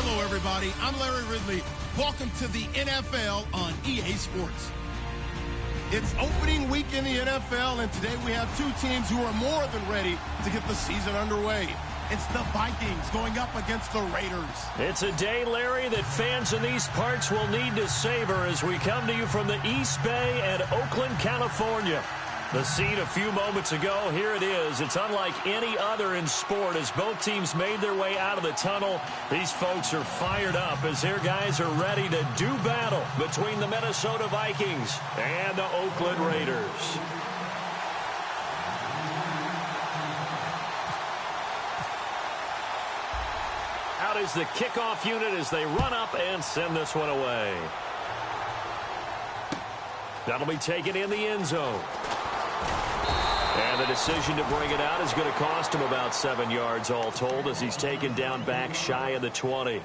Hello, everybody. I'm Larry Ridley. Welcome to the NFL on EA Sports. It's opening week in the NFL, and today we have two teams who are more than ready to get the season underway. It's the Vikings going up against the Raiders. It's a day, Larry, that fans in these parts will need to savor as we come to you from the East Bay and Oakland, California. The scene a few moments ago, here it is. It's unlike any other in sport as both teams made their way out of the tunnel. These folks are fired up as their guys are ready to do battle between the Minnesota Vikings and the Oakland Raiders. Out is the kickoff unit as they run up and send this one away. That'll be taken in the end zone. And the decision to bring it out is going to cost him about 7 yards all told as he's taken down back shy of the 20.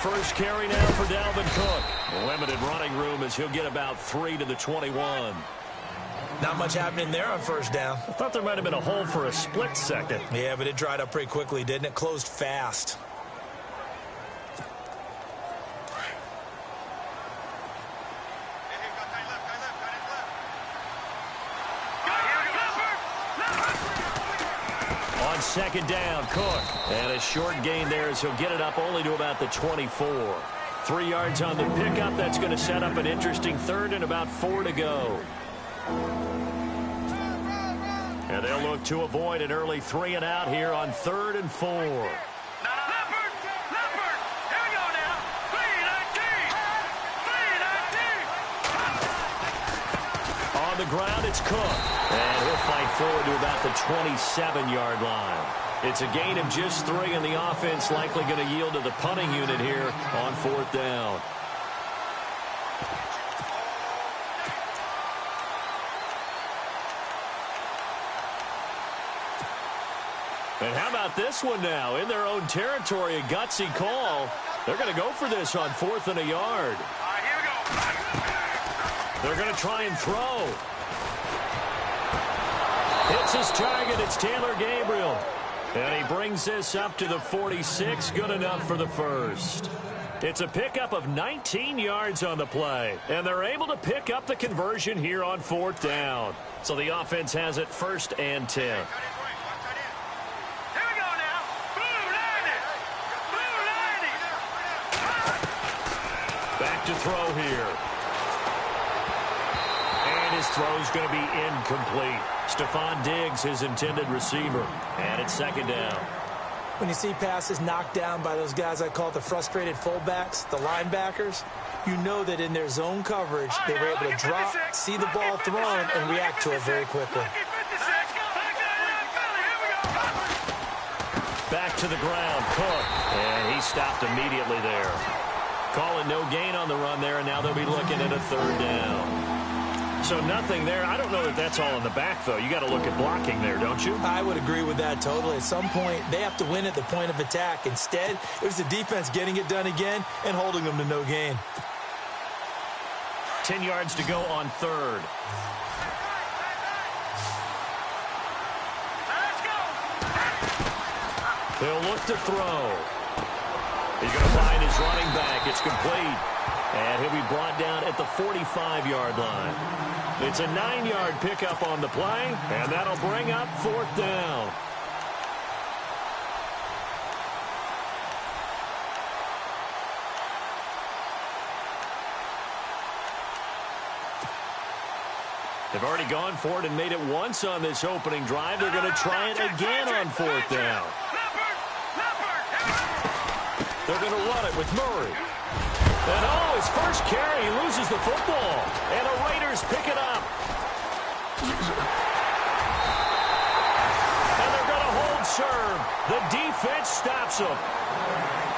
First carry now for Dalvin Cook. Limited running room as he'll get about 3 to the 21. Not much happening there on first down. I thought there might have been a hole for a split second. Yeah, but it dried up pretty quickly, didn't it? Closed fast. Second down, Cook. And a short gain there as he'll get it up only to about the 24. 3 yards on the pickup. That's going to set up an interesting third and about 4 to go. And they'll look to avoid an early 3 and out here on 3rd and 4. On the ground, it's Cook. And he'll fight forward to about the 27-yard line. It's a gain of just 3, and the offense likely going to yield to the punting unit here on 4th down. And how about this one now? In their own territory, a gutsy call. They're going to go for this on 4th and a yard. They're going to try and throw. Hits his target. It's Taylor Gabriel. And he brings this up to the 46. Good enough for the first. It's a pickup of 19 yards on the play. And they're able to pick up the conversion here on 4th down. So the offense has it 1st and 10. Back to throw here. His throw is going to be incomplete. Stephon Diggs, his intended receiver. And it's 2nd down. When you see passes knocked down by those guys I call the frustrated fullbacks, the linebackers, you know that in their zone coverage, they were able to drop, see the ball thrown, and react to it very quickly. Back to the ground, Cook. And he stopped immediately there. Calling no gain on the run there, and now they'll be looking at a 3rd down. So nothing there. I don't know that that's all in the back, though. You got to look at blocking there, don't you? I would agree with that totally. At some point, they have to win at the point of attack. Instead, it was the defense getting it done again and holding them to no gain. 10 yards to go on 3rd. He'll look to throw. He's going to find his running back. It's complete. And he'll be brought down at the 45-yard line. It's a 9-yard pickup on the play, and that'll bring up 4th down. They've already gone for it and made it once on this opening drive. They're going to try it again on 4th down. They're going to run it with Murray. And oh, his first carry, he loses the football. And the Raiders pick it up. And they're going to hold serve. The defense stops them.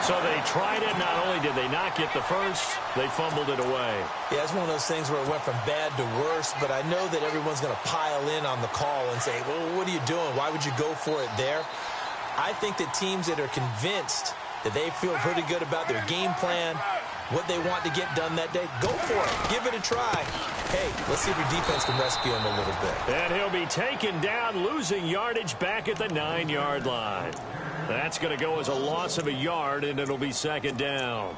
So they tried it. Not only did they not get the first, they fumbled it away. Yeah, it's one of those things where it went from bad to worse, but I know that everyone's going to pile in on the call and say, well, what are you doing? Why would you go for it there? I think that teams that are convinced that they feel pretty good about their game plan, what they want to get done that day, go for it. Give it a try. Hey, let's see if your defense can rescue him a little bit. And he'll be taken down, losing yardage back at the 9-yard line. That's going to go as a loss of a yard, and it'll be second down.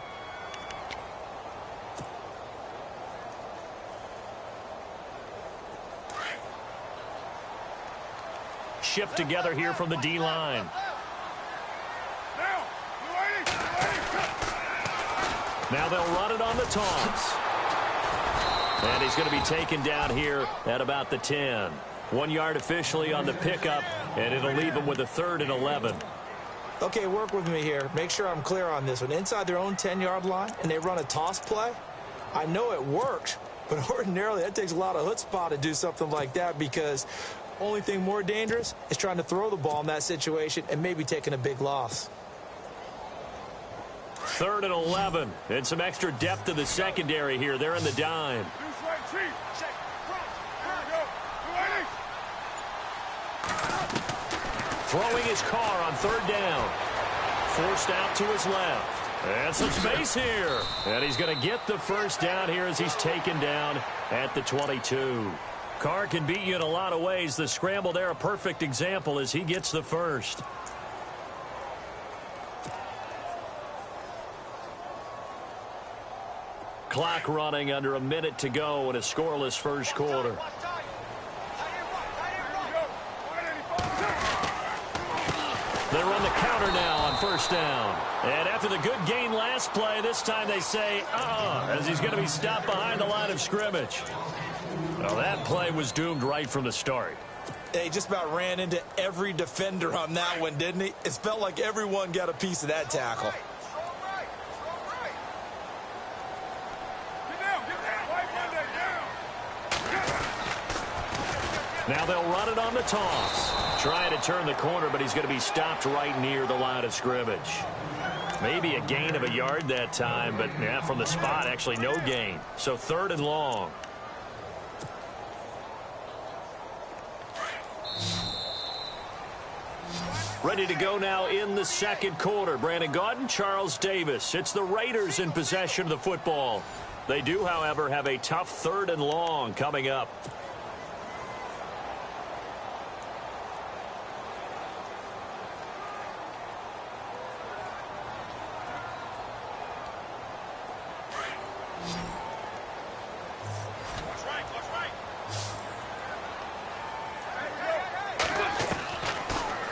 Shift together here from the D-line. Now they'll run it on the toss. And he's going to be taken down here at about the 10. 1 yard officially on the pickup, and it'll leave him with a 3rd and 11. Okay, work with me here. Make sure I'm clear on this one. Inside their own 10-yard line, and they run a toss play, I know it works, but ordinarily that takes a lot of chutzpah to do something like that, because only thing more dangerous is trying to throw the ball in that situation and maybe taking a big loss. 3rd and 11, and some extra depth to the secondary here. They're in the dime. Throwing his car on 3rd down. Forced out to his left. And some space here. And he's going to get the first down here as he's taken down at the 22. Carr can beat you in a lot of ways. The scramble there, a perfect example as he gets the first. Clock running under a minute to go in a scoreless first quarter. They run the counter now on 1st down. And after the good gain last play, this time they say, as he's going to be stopped behind the line of scrimmage. Well, that play was doomed right from the start. He just about ran into every defender on that one, didn't he? It felt like everyone got a piece of that tackle. Now they'll run it on the toss. Trying to turn the corner, but he's going to be stopped right near the line of scrimmage. Maybe a gain of a yard that time, but yeah, from the spot, actually no gain. So 3rd and long. Ready to go now in the second quarter. Brandon Gaudin, Charles Davis. It's the Raiders in possession of the football. They do, however, have a tough 3rd and long coming up.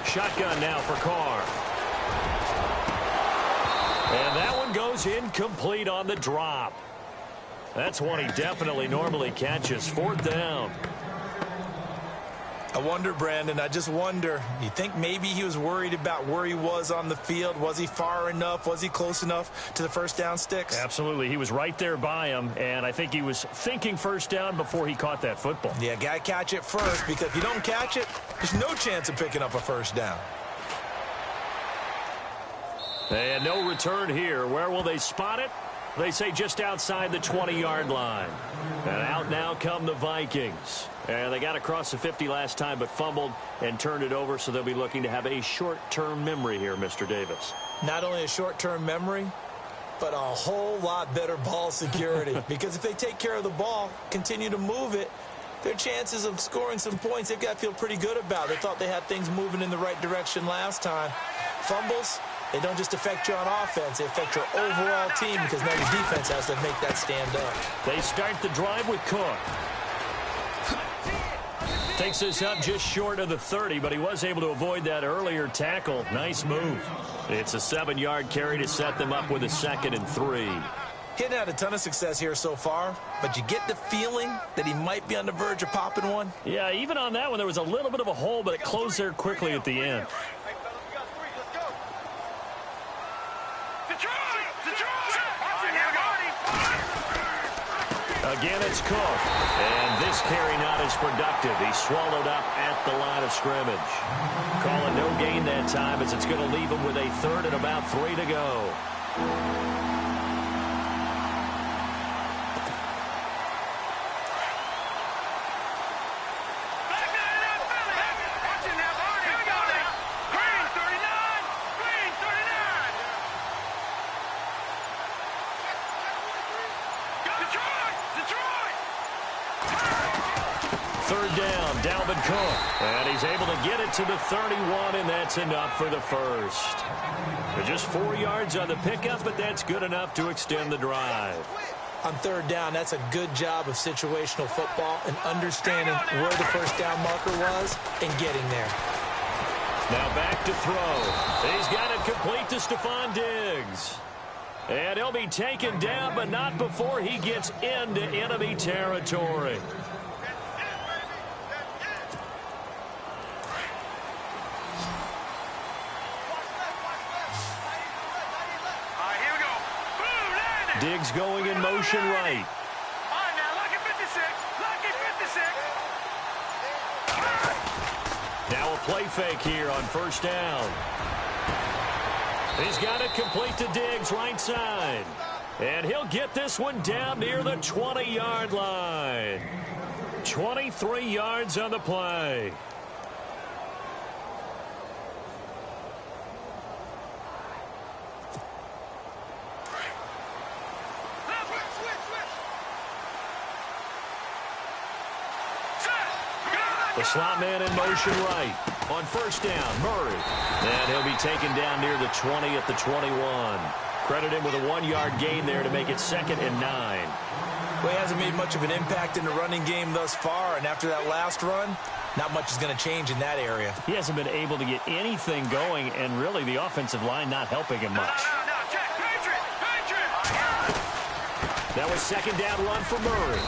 Shotgun now for Carr. And that one goes incomplete on the drop. That's one he definitely normally catches. 4th down. I wonder, Brandon, I just wonder, you think maybe he was worried about where he was on the field? Was he far enough? Was he close enough to the first down sticks? Absolutely. He was right there by him, and I think he was thinking first down before he caught that football. Yeah, got to catch it first, because if you don't catch it, there's no chance of picking up a first down. And no return here. Where will they spot it? They say just outside the 20-yard line. And out now come the Vikings. And they got across the 50 last time but fumbled and turned it over, so they'll be looking to have a short-term memory here, Mr. Davis. Not only a short-term memory, but a whole lot better ball security. Because if they take care of the ball, continue to move it, their chances of scoring some points, they've got to feel pretty good about. They thought they had things moving in the right direction last time. Fumbles, they don't just affect you on offense, they affect your overall team, because now your defense has to make that stand up. They start the drive with Cook. Takes this up just short of the 30, but he was able to avoid that earlier tackle. Nice move. It's a 7-yard carry to set them up with a 2nd and 3. He hadn't had a ton of success here so far, but you get the feeling that he might be on the verge of popping one. Yeah, even on that one, there was a little bit of a hole, but it closed there quickly at the end. Again, it's Cook. And this carry not as productive. He's swallowed up at the line of scrimmage. Call a no gain that time, as it's going to leave them with a third and about 3 to go. Third down, Dalvin Cook. And he's able to get it to the 31, and that's enough for the first. They're just 4 yards on the pickup, but that's good enough to extend the drive. On third down, that's a good job of situational football and understanding where the first down marker was and getting there. Now back to throw. He's got it complete to Stephon Diggs. And he'll be taken down, but not before he gets into enemy territory. Diggs going in motion right. Now a play fake here on first down. He's got it complete to Diggs right side. And he'll get this one down near the 20-yard line. 23 yards on the play. The slot man in motion right. On first down, Murray. And he'll be taken down near the 20 at the 21. Credit him with a 1-yard gain there to make it 2nd and 9. Well, he hasn't made much of an impact in the running game thus far, and after that last run, not much is going to change in that area. He hasn't been able to get anything going, and really the offensive line not helping him much. That was 2nd down run for Murray.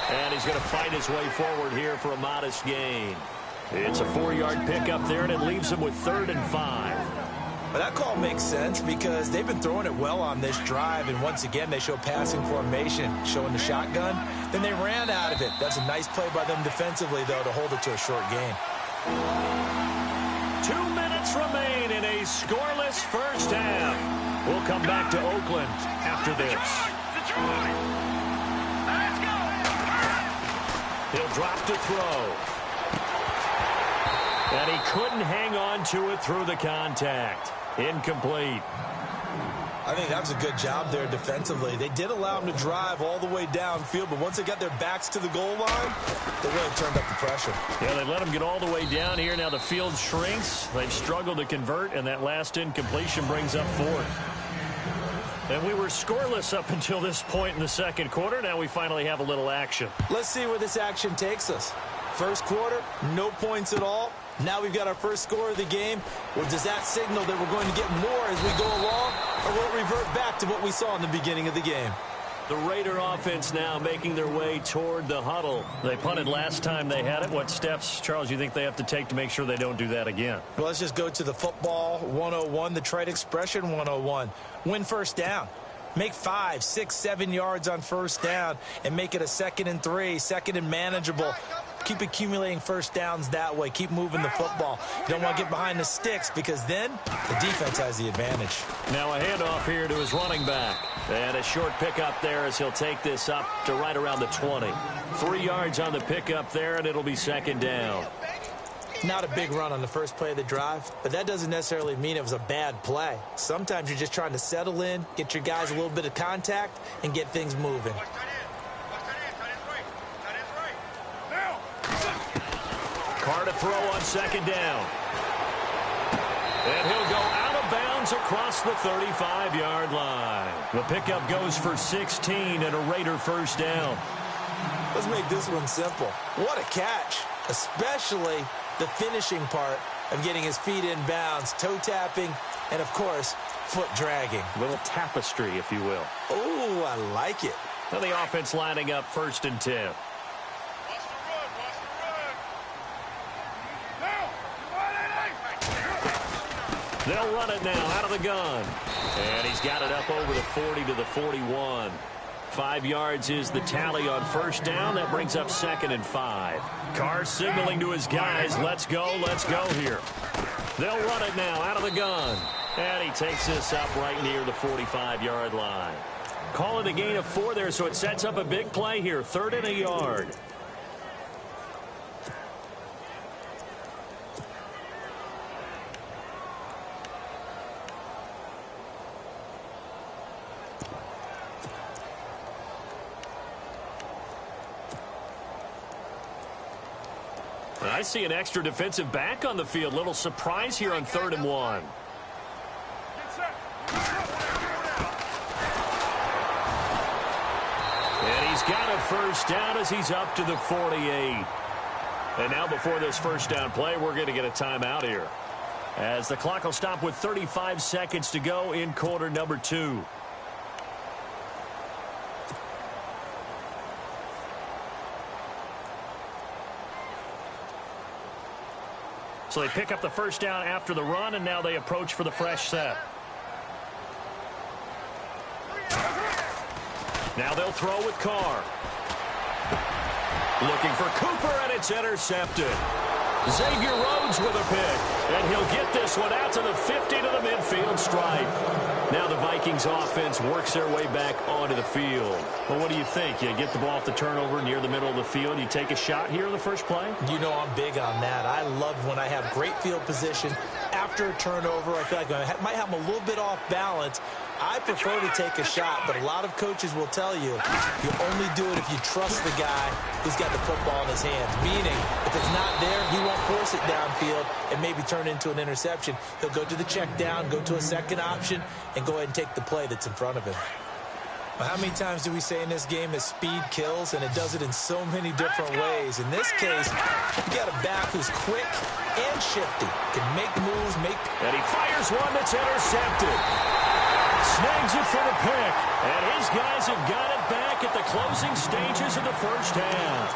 And he's going to fight his way forward here for a modest gain. It's a 4-yard pickup there, and it leaves him with 3rd and 5. But that call makes sense because they've been throwing it well on this drive, and once again they show passing formation, showing the shotgun. Then they ran out of it. That's a nice play by them defensively, though, to hold it to a short gain. 2 minutes remain in a scoreless first half. We'll come back to Oakland after this. He'll drop to throw. And he couldn't hang on to it through the contact. Incomplete. I think that was a good job there defensively. They did allow him to drive all the way downfield, but once they got their backs to the goal line, they really turned up the pressure. Yeah, they let him get all the way down here. Now the field shrinks. They've struggled to convert, and that last incompletion brings up 4th. And we were scoreless up until this point in the second quarter. Now we finally have a little action. Let's see where this action takes us. First quarter, no points at all. Now we've got our first score of the game. Well, does that signal that we're going to get more as we go along, or will it revert back to what we saw in the beginning of the game? The Raider offense now making their way toward the huddle. They punted last time they had it. What steps, Charles, you think they have to take to make sure they don't do that again? Well, let's just go to the football 101, the trade expression 101. Win first down. Make 5, 6, 7 yards on first down and make it a 2nd and 3, 2nd and manageable. Keep accumulating first downs that way. Keep moving the football. You don't want to get behind the sticks because then the defense has the advantage. Now a handoff here to his running back. And a short pickup there as he'll take this up to right around the 20. 3 yards on the pickup there, and it'll be 2nd down. Not a big run on the first play of the drive, but that doesn't necessarily mean it was a bad play. Sometimes you're just trying to settle in, get your guys a little bit of contact, and get things moving. Carr to throw on 2nd down. And he'll go out of bounds across the 35-yard line. The pickup goes for 16 and a Raider first down. Let's make this one simple. What a catch, especially the finishing part of getting his feet in bounds, toe tapping, and, of course, foot dragging. A little tapestry, if you will. Oh, I like it. Now the offense lining up 1st and 10. They'll run it now out of the gun. And he's got it up over the 40 to the 41. 5 yards is the tally on first down. That brings up 2nd and 5. Carr signaling to his guys, let's go here. They'll run it now out of the gun. And he takes this up right near the 45-yard line. Call it a gain of 4 there, so it sets up a big play here. 3rd and a yard. I see an extra defensive back on the field. Little surprise here on 3rd and 1. And he's got a first down as he's up to the 48. And now before this first down play, we're going to get a timeout here, as the clock will stop with 35 seconds to go in quarter number 2. So they pick up the first down after the run, and now they approach for the fresh set. Now they'll throw with Carr. Looking for Cooper, and it's intercepted. Xavier Rhodes with a pick, and he'll get this one out to the 50 to the midfield stripe. Now the Vikings offense works their way back onto the field. Well, what do you think? You get the ball off the turnover near the middle of the field. You take a shot here in the first play? You know I'm big on that. I love when I have great field position. After a turnover, I feel like I might have them a little bit off balance. I prefer to take a shot, but a lot of coaches will tell you only do it if you trust the guy who's got the football in his hands. Meaning, if it's not there, he won't force it downfield and maybe turn into an interception. He'll go to the check down, go to a second option, and go ahead and take the play that's in front of him. Well, how many times do we say in this game that speed kills, and it does it in so many different ways? In this case, you got a back who's quick and shifty, can make moves, and he fires one that's intercepted. Snags it for the pick, and his guys have got it back at the closing stages of the first half.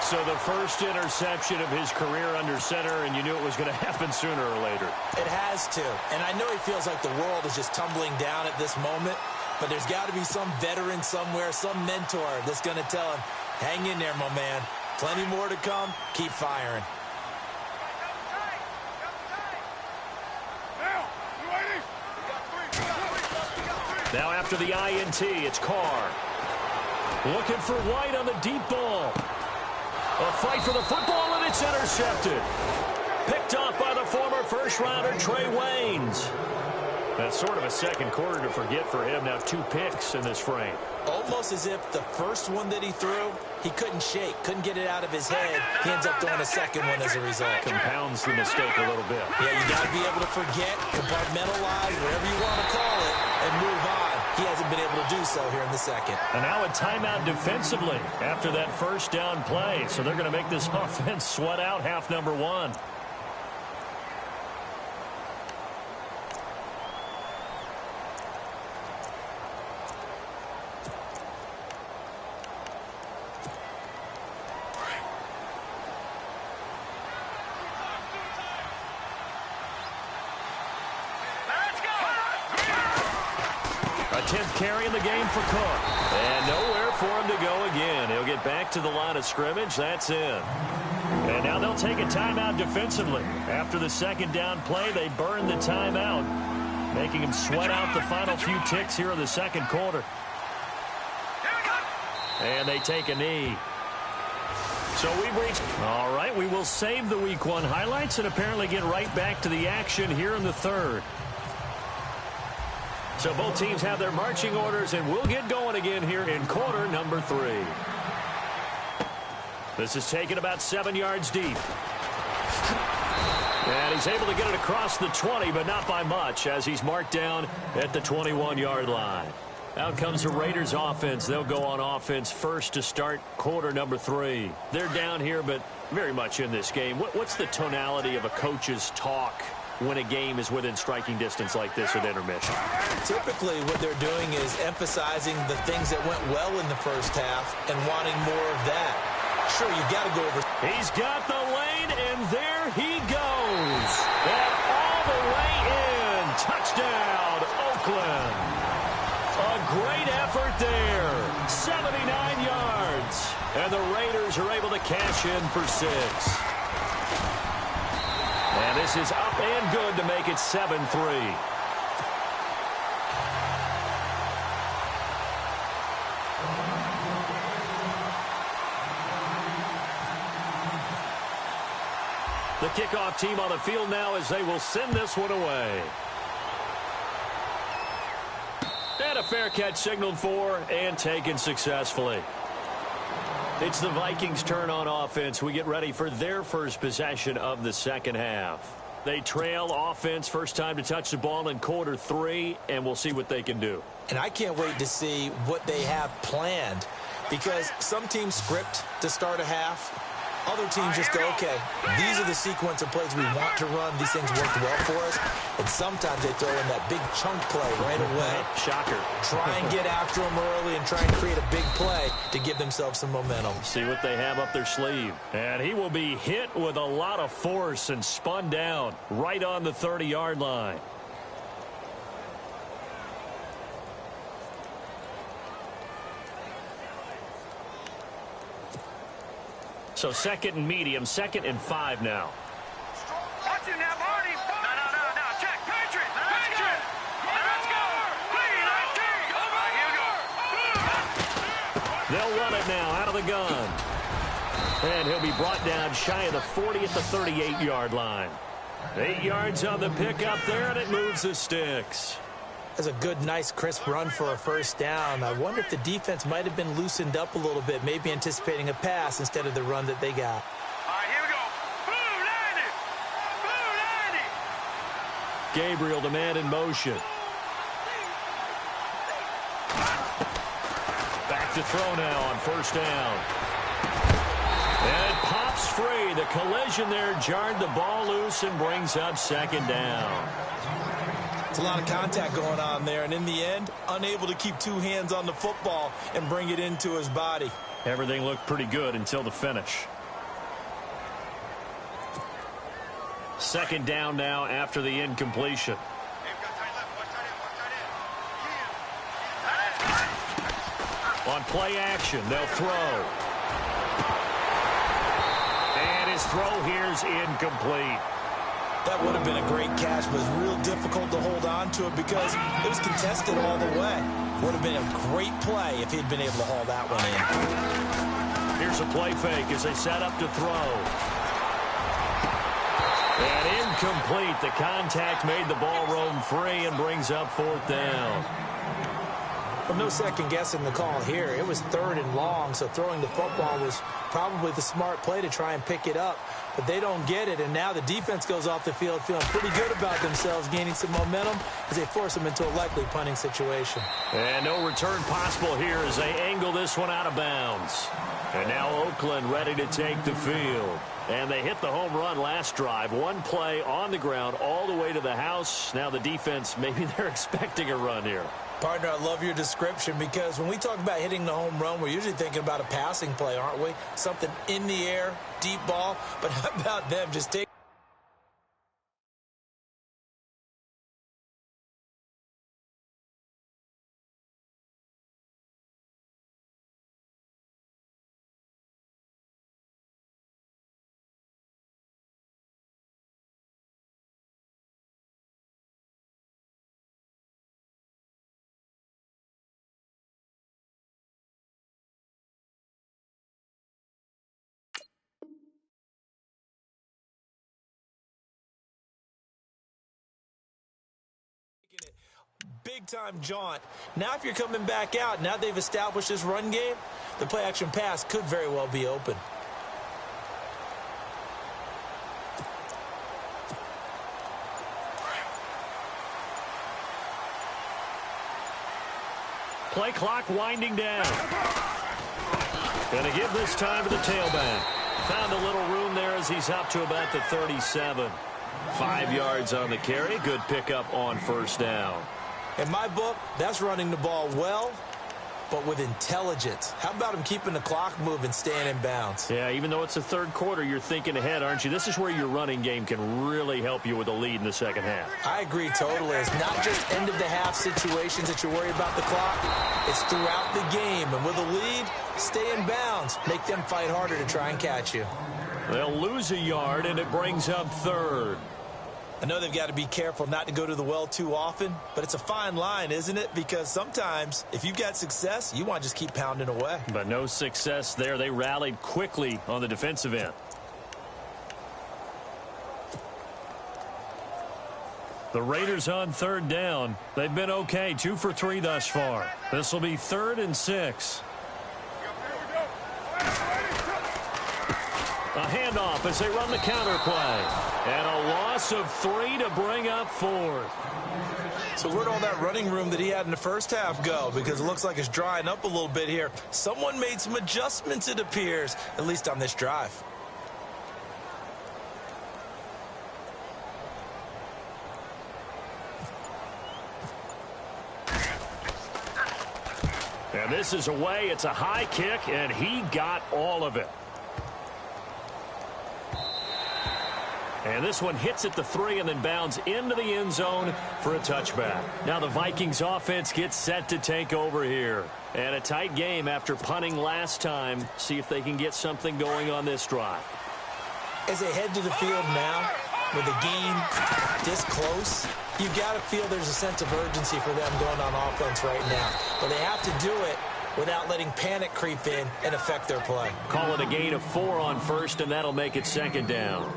So the first interception of his career under center, and you knew it was going to happen sooner or later. It has to, and I know he feels like the world is just tumbling down at this moment, but there's got to be some veteran somewhere, some mentor that's going to tell him, hang in there, my man. Plenty more to come. Keep firing. Now after the INT, it's Carr. Looking for White on the deep ball. A fight for the football, and it's intercepted. Picked off by the former first-rounder Trey Waynes. That's sort of a second quarter to forget for him. Now 2 picks in this frame. Almost as if the first one that he threw, he couldn't shake, couldn't get it out of his head. He ends up throwing a second one as a result. Compounds the mistake a little bit. Yeah, you got to be able to forget, compartmentalize, whatever you want to call it, and move on. He hasn't been able to do so here in the second. And now a timeout defensively after that first down play. So they're going to make this offense sweat out half number 1. A 10th carry in the game for Cook. And nowhere for him to go again. He'll get back to the line of scrimmage. That's in. And now they'll take a timeout defensively. After the second down play, they burn the timeout, making him sweat out the final few ticks here in the second quarter. And they take a knee. So we've reached... All right, we will save the Week 1 highlights and apparently get right back to the action here in the third. So both teams have their marching orders, and we'll get going again here in quarter number 3. This is taken about 7 yards deep. And he's able to get it across the 20, but not by much, as he's marked down at the 21-yard line. Out comes the Raiders offense. They'll go on offense first to start quarter number 3. They're down here, but very much in this game. What's the tonality of a coach's talk when a game is within striking distance like this at intermission? Typically what they're doing is emphasizing the things that went well in the first half and wanting more of that. Sure, you got to go over. He's got the lane, and there he goes. And all the way in. Touchdown, Oakland. A great effort there. 79 yards. And the Raiders are able to cash in for 6. And this is up and good to make it 7-3. The kickoff team on the field now as they will send this one away. And a fair catch signaled for and taken successfully. It's the Vikings' turn on offense. We get ready for their first possession of the second half. They trail offense first time to touch the ball in quarter 3, and we'll see what they can do. And I can't wait to see what they have planned, because some teams script to start a half. Other teams just go, okay, these are the sequence of plays we want to run. These things worked well for us. And sometimes they throw in that big chunk play right away. Shocker. Try and get after them early and try and create a big play to give themselves some momentum. See what they have up their sleeve. And he will be hit with a lot of force and spun down right on the 30-yard line. So second and medium, 2nd and 5 now. Watch it now, Marty. No. Check. Patriot. Let's go. They'll run it now out of the gun. And he'll be brought down shy of the 40 at the 38-yard line. 8 yards on the pickup there, and it moves the sticks. That's a good, nice, crisp run for a first down. I wonder if the defense might have been loosened up a little bit, maybe anticipating a pass instead of the run that they got. All right, here we go. Boom, 90. Gabriel, the man in motion. Back to throw now on first down. And it pops free. The collision there jarred the ball loose and brings up second down. It's a lot of contact going on there, and in the end, unable to keep two hands on the football and bring it into his body. Everything looked pretty good until the finish. Second down now after the incompletion. On play action, they'll throw. And his throw here's incomplete. That would have been a great catch, but it's real difficult to hold on to it because it was contested all the way. Would have been a great play if he'd been able to haul that one in. Here's a play fake as they set up to throw. And incomplete. The contact made the ball roam free and brings up 4th down. Well, no second guessing the call here. It was 3rd and long, so throwing the football was probably the smart play to try and pick it up. But they don't get it, and now the defense goes off the field feeling pretty good about themselves, gaining some momentum as they force them into a likely punting situation. And no return possible here as they angle this one out of bounds. And now Oakland ready to take the field. And they hit the home run last drive. One play on the ground all the way to the house. Now the defense, maybe they're expecting a run here. Partner, I love your description because when we talk about hitting the home run, we're usually thinking about a passing play, aren't we? Something in the air, deep ball. But how about them just taking big-time jaunt. Now if you're coming back out, now they've established this run game, the play-action pass could very well be open. Play clock winding down. Going to give this time to the tailback. Found a little room there as he's up to about the 37. 5 yards on the carry. Good pickup on first down. In my book, that's running the ball well, but with intelligence. How about him keeping the clock moving, staying in bounds? Yeah, even though it's the third quarter, you're thinking ahead, aren't you? This is where your running game can really help you with a lead in the second half. I agree totally. It's not just end-of-the-half situations that you worry about the clock. It's throughout the game. And with a lead, stay in bounds. Make them fight harder to try and catch you. They'll lose a yard, and it brings up 3rd. I know they've got to be careful not to go to the well too often, but it's a fine line, isn't it? Because sometimes if you've got success, you want to just keep pounding away. But no success there. They rallied quickly on the defensive end. The Raiders on third down. They've been okay, 2 for 3 thus far. This will be 3rd and 6. A handoff as they run the counter play. And a loss of 3 to bring up 4th. So where'd all that running room that he had in the first half go? Because it looks like it's drying up a little bit here. Someone made some adjustments, it appears, at least on this drive. And this is away. It's a high kick, and he got all of it. And this one hits at the 3 and then bounds into the end zone for a touchback. Now the Vikings offense gets set to take over here. And a tight game after punting last time. See if they can get something going on this drive. As they head to the field now, with the game this close, you've got to feel there's a sense of urgency for them going on offense right now. But they have to do it without letting panic creep in and affect their play. Call it a gain of 4 on first, and that'll make it 2nd down.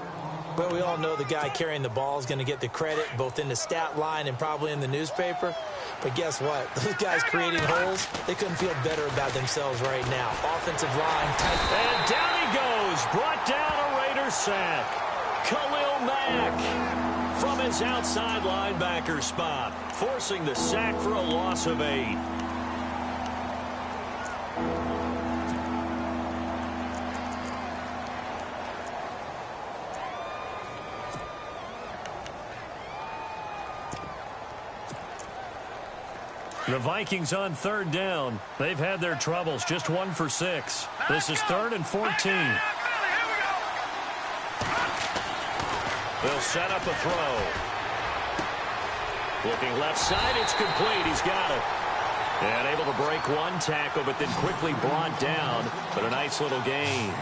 Well, we all know the guy carrying the ball is going to get the credit, both in the stat line and probably in the newspaper. But guess what? Those guys creating holes, they couldn't feel better about themselves right now. Offensive line, tight. And down he goes. Brought down a Raiders sack. Khalil Mack from his outside linebacker spot, forcing the sack for a loss of 8. The Vikings on third down. They've had their troubles. Just 1 for 6. This is 3rd and 14. They'll set up a throw. Looking left side. It's complete. He's got it. And able to break one tackle, but then quickly brought down. But a nice little gain.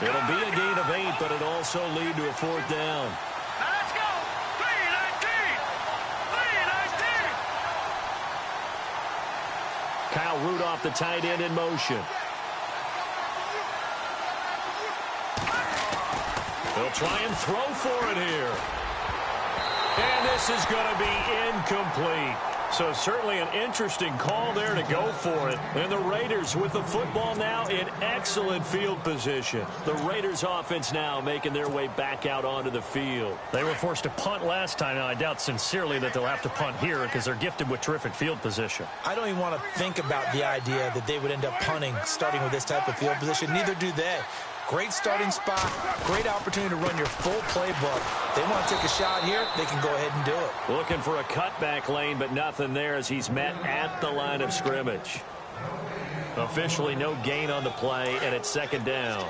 It'll be a gain of 8, but it'll also lead to a 4th down. Kyle Rudolph, the tight end, in motion. They'll try and throw for it here. And this is going to be incomplete. So certainly an interesting call there to go for it. And the Raiders with the football now in excellent field position. The Raiders offense now making their way back out onto the field. They were forced to punt last time. Now I doubt sincerely that they'll have to punt here because they're gifted with terrific field position. I don't even want to think about the idea that they would end up punting starting with this type of field position. Neither do they. Great starting spot, great opportunity to run your full playbook. They want to take a shot here, they can go ahead and do it. Looking for a cutback lane, but nothing there as he's met at the line of scrimmage. Officially no gain on the play, and it's 2nd down.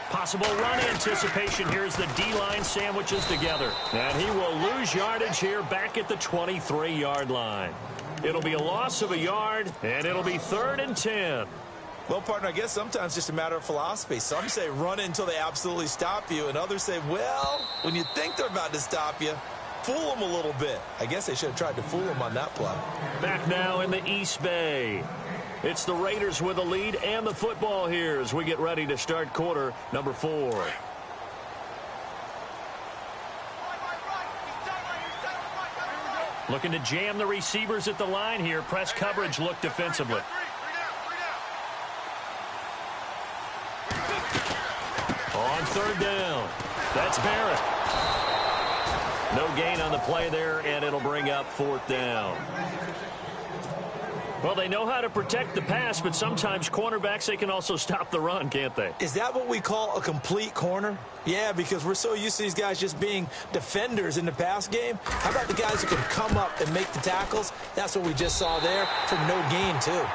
Possible run anticipation here as the D-line sandwiches together. And he will lose yardage here back at the 23-yard line. It'll be a loss of a yard, and it'll be 3rd and 10. Well, partner, I guess sometimes it's just a matter of philosophy. Some say run it until they absolutely stop you, and others say, well, when you think they're about to stop you, fool them a little bit. I guess they should have tried to fool them on that play. Back now in the East Bay. It's the Raiders with the lead and the football here as we get ready to start quarter number 4. Looking to jam the receivers at the line here. Press coverage look defensively. On 3rd down. That's Barrett. No gain on the play there, and it'll bring up 4th down. Well, they know how to protect the pass, but sometimes cornerbacks, they can also stop the run, can't they? Is that what we call a complete corner? Yeah, because we're so used to these guys just being defenders in the pass game. How about the guys who can come up and make the tackles? That's what we just saw there for no gain, too.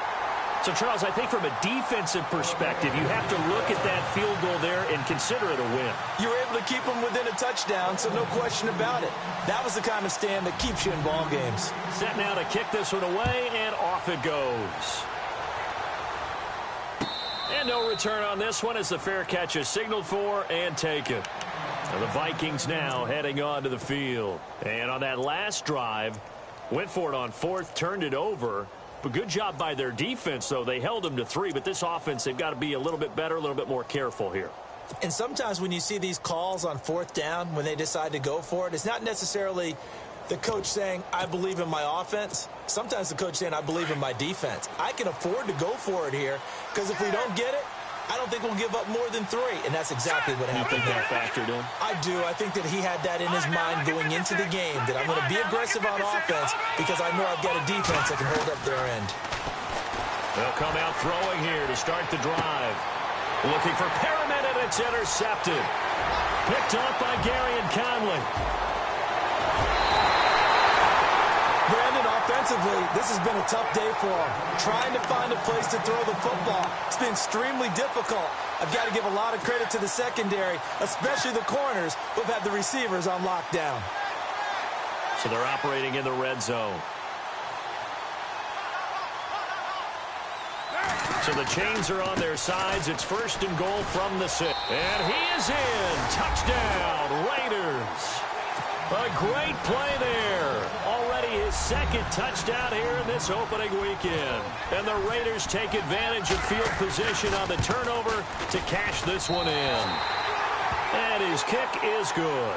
So, Charles, I think from a defensive perspective, you have to look at that field goal there and consider it a win. You were able to keep them within a touchdown, so no question about it. That was the kind of stand that keeps you in ball games. Set now to kick this one away, and off it goes. And no return on this one as the fair catch is signaled for and taken. And the Vikings now heading on to the field. And on that last drive, went for it on fourth, turned it over. But good job by their defense, though. They held them to 3, but this offense, they've got to be a little bit better, a little bit more careful here. And sometimes when you see these calls on fourth down, when they decide to go for it, it's not necessarily the coach saying, I believe in my offense. Sometimes the coach saying, I believe in my defense. I can afford to go for it here because if we don't get it, I don't think we'll give up more than 3. And that's exactly what happened. You think that factored in? I do. I think that he had that in his mind going into the game, that I'm going to be aggressive on offense because I know I've got a defense that can hold up their end. They'll come out throwing here to start the drive. Looking for Perriman, and it's intercepted. Picked up by Gary and Conley. Brandon, offensively, this has been a tough day for him. Trying to find a place to throw the football. It's been extremely difficult. I've got to give a lot of credit to the secondary, especially the corners, who've had the receivers on lockdown. So they're operating in the red zone. So the chains are on their sides. It's 1st and goal from the 6. And he is in. Touchdown, Raiders. A great play there. Already his 2nd touchdown here in this opening weekend. And the Raiders take advantage of field position on the turnover to cash this one in. And his kick is good.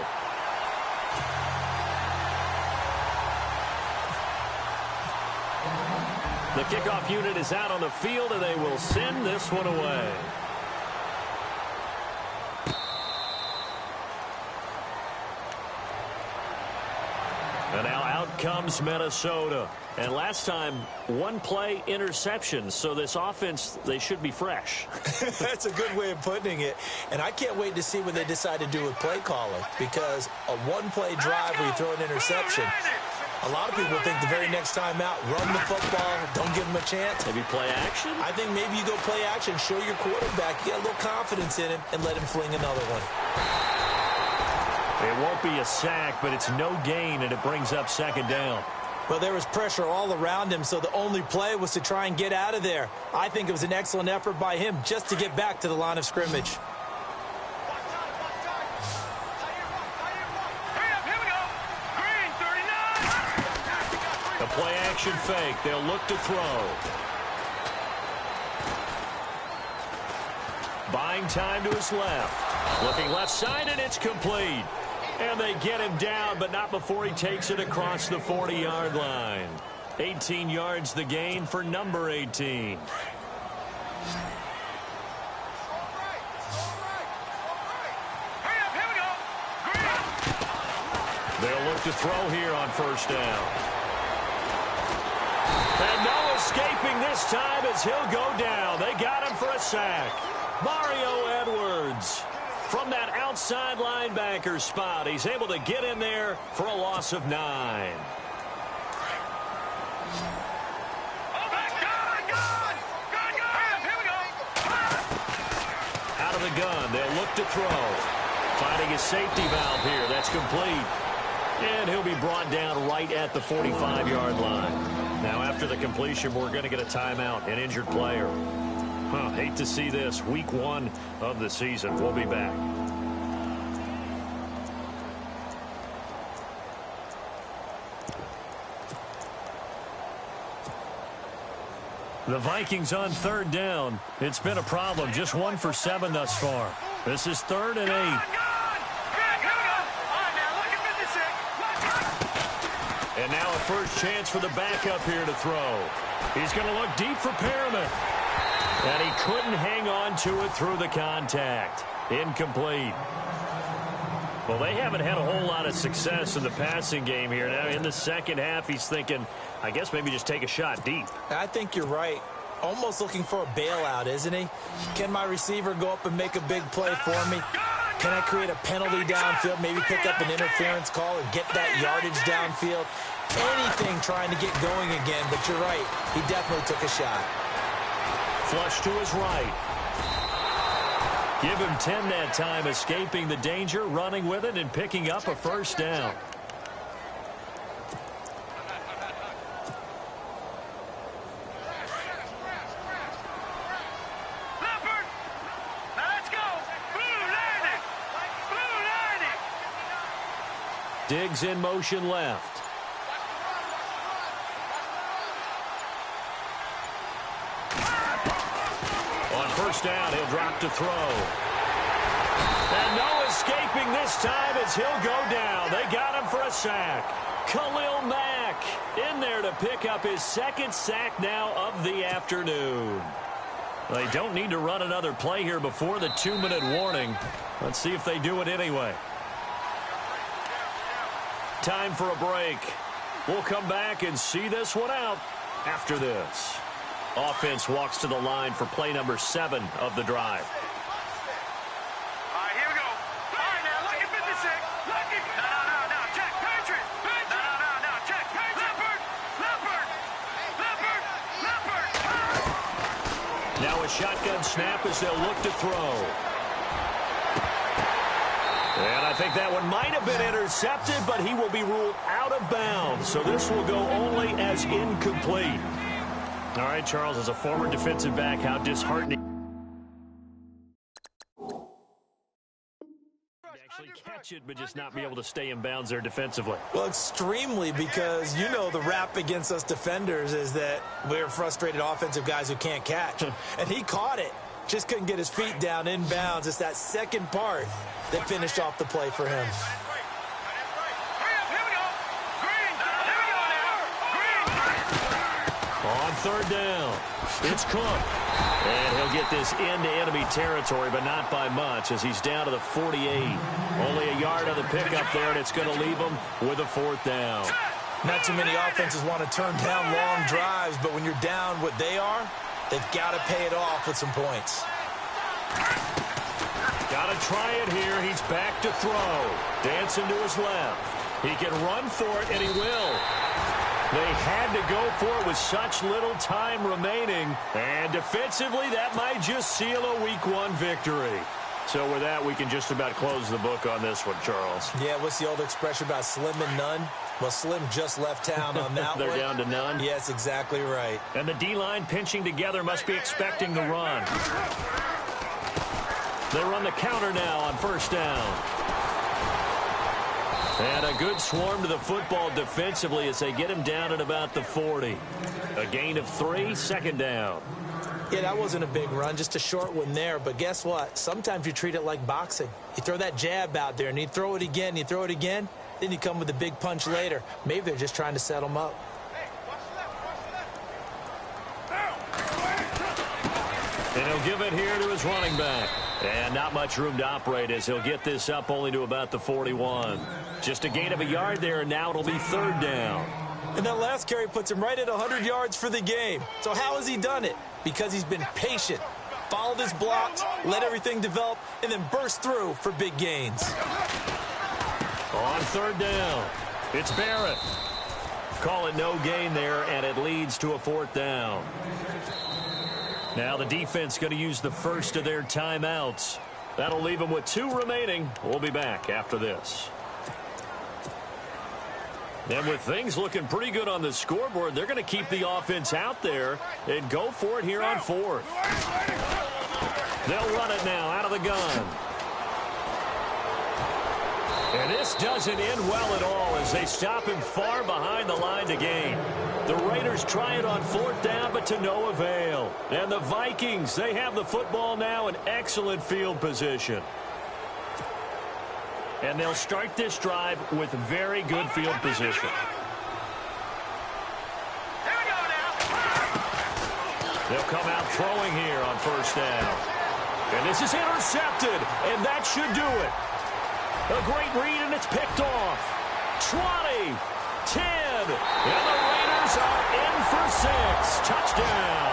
The kickoff unit is out on the field, and they will send this one away. And now out comes Minnesota. And last time, 1-play interception. So this offense, they should be fresh. That's a good way of putting it. And I can't wait to see what they decide to do with play calling. Because a 1-play drive where you throw an interception, a lot of people think the very next time out, run the football, don't give them a chance. Maybe play action? I think maybe you go play action, show your quarterback, you get a little confidence in him, and let him fling another one. It won't be a sack, but it's no gain, and it brings up 2nd down. Well, there was pressure all around him, so the only play was to try and get out of there. I think it was an excellent effort by him just to get back to the line of scrimmage. The play-action fake. They'll look to throw. Buying time to his left. Looking left side, and it's complete. And they get him down, but not before he takes it across the 40-yard line. 18 yards the gain for number 18. They'll look to throw here on 1st down. And no escaping this time as he'll go down. They got him for a sack. Mario Edwards from that outside linebacker spot. He's able to get in there for a loss of 9. Out of the gun, they'll look to throw. Finding a safety valve here. That's complete. And he'll be brought down right at the 45-yard line. Now, after the completion, we're going to get a timeout, an injured player. Hate to see this. Week 1 of the season. We'll be back. The Vikings on 3rd down. It's been a problem. Just 1 for 7 thus far. This is 3rd and 8. And now a first chance for the backup here to throw. He's going to look deep for Perriman. And he couldn't hang on to it through the contact. Incomplete. Well, they haven't had a whole lot of success in the passing game here. Now, in the 2nd half, he's thinking, I guess maybe just take a shot deep. I think you're right. Almost looking for a bailout, isn't he? Can my receiver go up and make a big play for me? Can I create a penalty downfield, maybe pick up an interference call and get that yardage downfield? Anything trying to get going again, but you're right. He definitely took a shot. Flush to his right. Give him 10 that time, escaping the danger, running with it, and picking up a 1st down. Diggs in motion left. On first down, he'll drop to throw. And no escaping this time as he'll go down. They got him for a sack. Khalil Mack in there to pick up his second sack now of the afternoon. They don't need to run another play here before the 2-minute warning. Let's see if they do it anyway. Time for a break. We'll come back and see this one out after this. Offense walks to the line for play number 7 of the drive. Now a shotgun snap as they'll look to throw. And I think that one might have been intercepted, but he will be ruled out of bounds. So this will go only as incomplete. All right, Charles, as a former defensive back, how disheartening. Actually catch it, but just not be able to stay in bounds there defensively. Well, extremely, because you know the rap against us defenders is that we're frustrated offensive guys who can't catch. And he caught it. Just couldn't get his feet down in bounds. It's that second part that finished off the play for him. On third down, it's Cook. And he'll get this into enemy territory, but not by much as he's down to the 48. Only a yard on the pickup there, and it's going to leave him with a 4th down. Not too many offenses want to turn down long drives, but when you're down what they are, they've got to pay it off with some points. Got to try it here. He's back to throw. Dancing to his left. He can run for it, and he will. They had to go for it with such little time remaining. And defensively, that might just seal a Week 1 victory. So with that, we can just about close the book on this one, Charles. Yeah, what's the old expression about slim and none? Well, Slim just left town on that They're one. down to none? Yes, exactly right. And the D-line pinching together must be expecting the run. They run the counter now on first down. And a good swarm to the football defensively as they get him down at about the 40. A gain of 3, second down. Yeah, that wasn't a big run, just a short one there. But guess what? Sometimes you treat it like boxing. You throw that jab out there, and you throw it again, you throw it again, then you come with a big punch later. Maybe they're just trying to set him up. And he'll give it here to his running back. And not much room to operate as he'll get this up only to about the 41. Just a gain of a yard there, and now it'll be third down. And that last carry puts him right at 100 yards for the game. So how has he done it? Because he's been patient, followed his blocks, let everything develop, and then burst through for big gains. On third down, it's Barrett. Call it no gain there, and it leads to a 4th down. Now the defense going to use the first of their timeouts. That'll leave them with 2 remaining. We'll be back after this. And with things looking pretty good on the scoreboard, they're going to keep the offense out there and go for it here on 4th. They'll run it now out of the gun. And this doesn't end well at all as they stop him far behind the line to gain. The Raiders try it on 4th down, but to no avail. And the Vikings, they have the football now in excellent field position. And they'll start this drive with very good field position. They'll come out throwing here on first down. And this is intercepted, and that should do it. A great read, and it's picked off. 20, 10, and the Raiders are in for 6. Touchdown.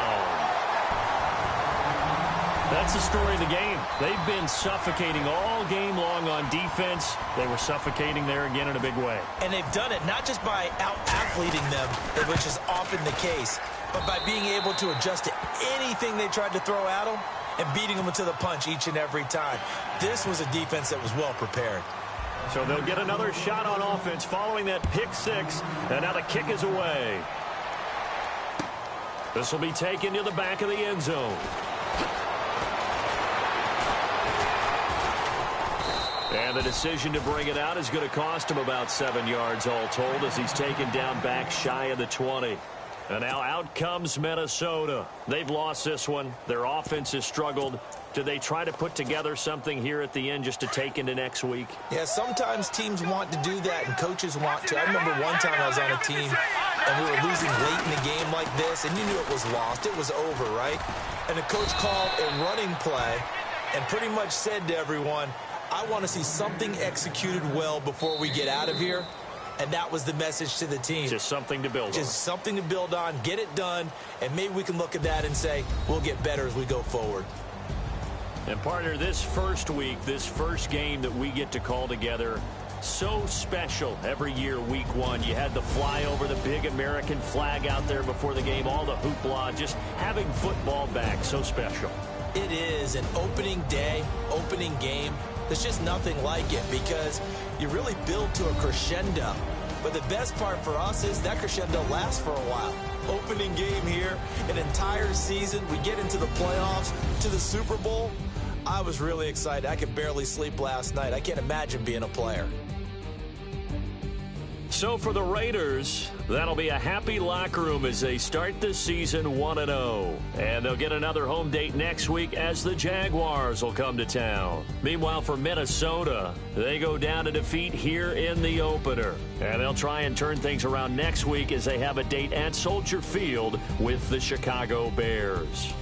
That's the story of the game. They've been suffocating all game long on defense. They were suffocating there again in a big way. And they've done it not just by out-athleting them, which is often the case, but by being able to adjust to anything they tried to throw at them and beating them to the punch each and every time. This was a defense that was well prepared. So they'll get another shot on offense following that pick 6, and now the kick is away. This will be taken to the back of the end zone. And the decision to bring it out is going to cost him about 7 yards all told as he's taken down back shy of the 20. And now out comes Minnesota. They've lost this one. Their offense has struggled. Do they try to put together something here at the end just to take into next week? Yeah, sometimes teams want to do that and coaches want to. I remember one time I was on a team and we were losing late in the game like this, and you knew it was lost. It was over, right? And the coach called a running play and pretty much said to everyone, I want to see something executed well before we get out of here. And that was the message to the team. Just something to build on. Just something to build on, get it done, and maybe we can look at that and say, we'll get better as we go forward. And partner, this first week, this first game that we get to call together, so special every year, week one. You had the flyover, the big American flag out there before the game, all the hoopla, just having football back, so special. It is an opening day, opening game. There's just nothing like it because you really build to a crescendo. But the best part for us is that crescendo lasts for a while. Opening game here, an entire season. We get into the playoffs, to the Super Bowl. I was really excited. I could barely sleep last night. I can't imagine being a player. So for the Raiders, that'll be a happy locker room as they start the season 1-0. And they'll get another home date next week as the Jaguars will come to town. Meanwhile, for Minnesota, they go down to defeat here in the opener. And they'll try and turn things around next week as they have a date at Soldier Field with the Chicago Bears.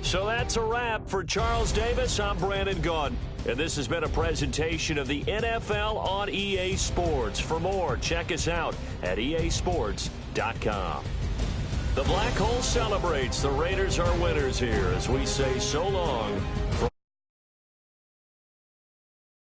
So that's a wrap. For Charles Davis, I'm Brandon Gunn. And this has been a presentation of the NFL on EA Sports. For more, check us out at easports.com. The Black Hole celebrates. The Raiders are winners here as we say so long